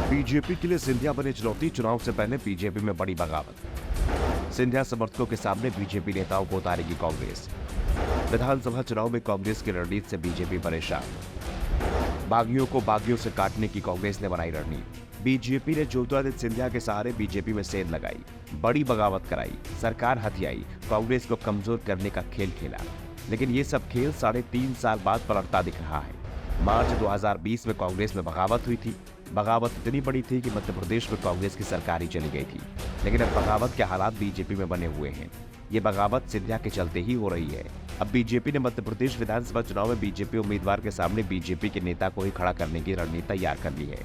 BJP के लिए सिंधिया बने चुनौती, चुनाव से पहले बीजेपी में बड़ी बगावत। सिंधिया समर्थकों के सामने बीजेपी नेताओं को उतारेगी कांग्रेस। विधानसभा चुनाव में कांग्रेस की रणनीति से बीजेपी परेशान। बागियों को बागियों से काटने की कांग्रेस ने बनाई रणनीति। बीजेपी ने ज्योतिरादित्य सिंधिया के सहारे बीजेपी में सेंध लगाई, बड़ी बगावत कराई, सरकार हथियाई, कांग्रेस को कमजोर करने का खेल खेला। लेकिन ये सब खेल 3.5 साल बाद पलटता दिख रहा है। मार्च 2020 में कांग्रेस में बगावत हुई थी। बगावत इतनी बड़ी थी कि मध्य प्रदेश में कांग्रेस की सरकार ही चली गई थी। लेकिन अब बगावत के हालात बीजेपी में बने हुए हैं। ये बगावत सिंधिया के चलते ही हो रही है। अब बीजेपी ने मध्य प्रदेश विधानसभा चुनाव में बीजेपी उम्मीदवार के सामने बीजेपी के नेता को ही खड़ा करने की रणनीति तैयार कर ली है।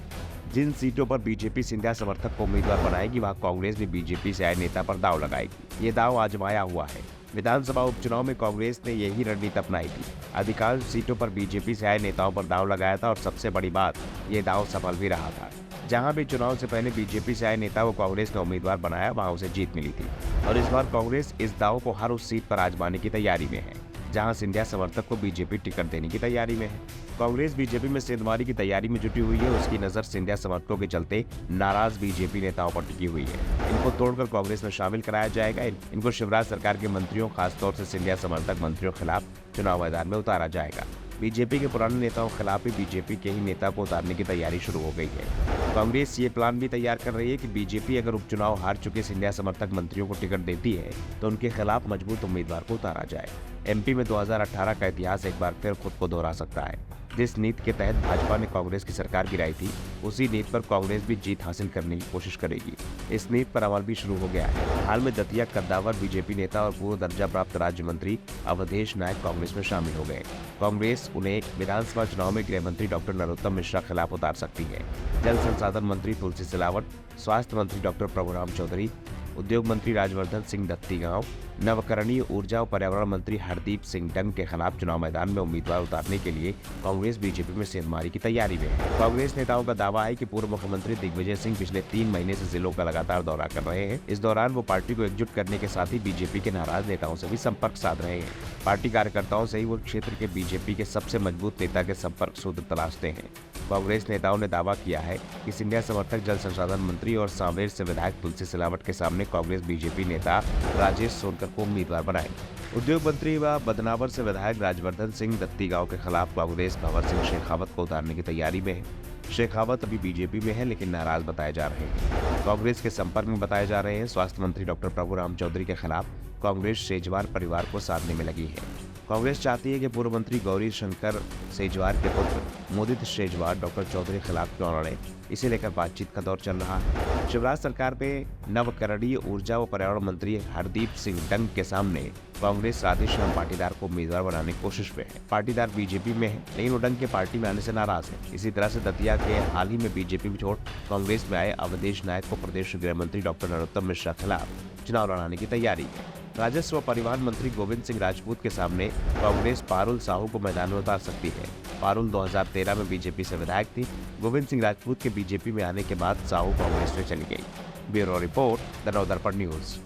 जिन सीटों पर बीजेपी सिंधिया समर्थक को उम्मीदवार बनाएगी, वहां कांग्रेस भी बीजेपी से आए नेता पर दाव लगाएगी। ये दाव आजमाया हुआ है। विधानसभा उपचुनाव में कांग्रेस ने यही रणनीति अपनाई थी। अधिकांश सीटों पर बीजेपी से आए नेताओं पर दाव लगाया था और सबसे बड़ी बात, ये दाव सफल भी रहा था। जहां भी चुनाव से पहले बीजेपी से आए नेता को कांग्रेस ने उम्मीदवार बनाया, वहां उसे जीत मिली थी। और इस बार कांग्रेस इस दाव को हर उस सीट पर आजमाने की तैयारी में है जहां सिंधिया समर्थक को बीजेपी टिकट देने की तैयारी में है। कांग्रेस बीजेपी में सेंधमारी की तैयारी में जुटी हुई है। उसकी नजर सिंधिया समर्थकों के चलते नाराज बीजेपी नेताओं पर टिकी हुई है। इनको तोड़कर कांग्रेस में शामिल कराया जाएगा। इनको शिवराज सरकार के मंत्रियों, खासतौर से सिंधिया समर्थक मंत्रियों के खिलाफ चुनाव मैदान में उतारा जाएगा। बीजेपी के पुराने नेताओं के खिलाफ भी बीजेपी के ही नेता को उतारने की तैयारी शुरू हो गई है। कांग्रेस ये प्लान भी तैयार कर रही है कि बीजेपी अगर उपचुनाव हार चुके सिंधिया समर्थक मंत्रियों को टिकट देती है तो उनके खिलाफ मजबूत उम्मीदवार को उतारा जाए। एमपी में 2018 का इतिहास एक बार फिर खुद को दोहरा सकता है। जिस नीति के तहत भाजपा ने कांग्रेस की सरकार गिराई थी, उसी नीति पर कांग्रेस भी जीत हासिल करने की कोशिश करेगी। इस नीति पर अमल भी शुरू हो गया है। हाल में दतिया कद्दावर बीजेपी नेता और पूर्व दर्जा प्राप्त राज्य मंत्री अवधेश नायक कांग्रेस में शामिल हो गए। कांग्रेस उन्हें विधानसभा चुनाव में गृह मंत्री डॉक्टर नरोत्तम मिश्रा खिलाफ उतार सकती है। जल संसाधन मंत्री तुलसी सिलावट, स्वास्थ्य मंत्री डॉक्टर प्रभुराम चौधरी, उद्योग मंत्री राजवर्धन सिंह दत्तीगांव, नवकरणीय ऊर्जा और पर्यावरण मंत्री हरदीप सिंह डंग के खिलाफ चुनाव मैदान में उम्मीदवार उतारने के लिए कांग्रेस बीजेपी में सेंधमारी की तैयारी में है। कांग्रेस नेताओं का दावा है कि पूर्व मुख्यमंत्री दिग्विजय सिंह पिछले 3 महीने से जिलों का लगातार दौरा कर रहे हैं। इस दौरान वो पार्टी को एकजुट करने के साथ ही बीजेपी के नाराज नेताओं से भी संपर्क साध रहे हैं। पार्टी कार्यकर्ताओं से ही वो क्षेत्र के बीजेपी के सबसे मजबूत नेता के संपर्क सूत्र तलाशते हैं। कांग्रेस नेताओं ने दावा किया है कि सिंधिया समर्थक जल संसाधन मंत्री और सांवेर से विधायक तुलसी सिलावट के सामने कांग्रेस बीजेपी नेता राजेश सोनकर को उम्मीदवार बनाएंगे। उद्योग मंत्री व बदनावर से विधायक राजवर्धन सिंह दत्तीगांव के खिलाफ कांग्रेस भंवर सिंह शेखावत को उतारने की तैयारी में है। शेखावत अभी बीजेपी में है लेकिन नाराज बताए जा रहे हैं। कांग्रेस के संपर्क में बताए जा रहे हैं। स्वास्थ्य मंत्री डॉक्टर प्रभुराम चौधरी के खिलाफ कांग्रेस शेजवार परिवार को साधने में लगी है। कांग्रेस चाहती है कि पूर्व मंत्री गौरी शंकर शेजवार के पुत्र मोदित शेजवार डॉक्टर चौधरी के खिलाफ क्यों लड़े, इसे लेकर बातचीत का दौर चल रहा है। शिवराज सरकार में नवकरणीय ऊर्जा व पर्यावरण मंत्री हरदीप सिंह डंग के सामने कांग्रेस राधेश्याम पाटीदार को उम्मीदवार बनाने की कोशिश में है। पाटीदार बीजेपी में है लेकिन वो डंग के पार्टी में आने से नाराज है। इसी तरह से दतिया के हाल ही में बीजेपी छोड़ कांग्रेस में आए अवधेश नायक को प्रदेश गृह मंत्री डॉक्टर नरोत्तम मिश्रा खिलाफ चुनाव लड़ाने की तैयारी है। राजस्व व परिवहन मंत्री गोविंद सिंह राजपूत के सामने कांग्रेस पारुल साहू को मैदान में उतार सकती है। पारुल 2013 में बीजेपी से विधायक थी। गोविंद सिंह राजपूत के बीजेपी में आने के बाद साहू कांग्रेस में चली गई। Bureau report, the Navdarpan news.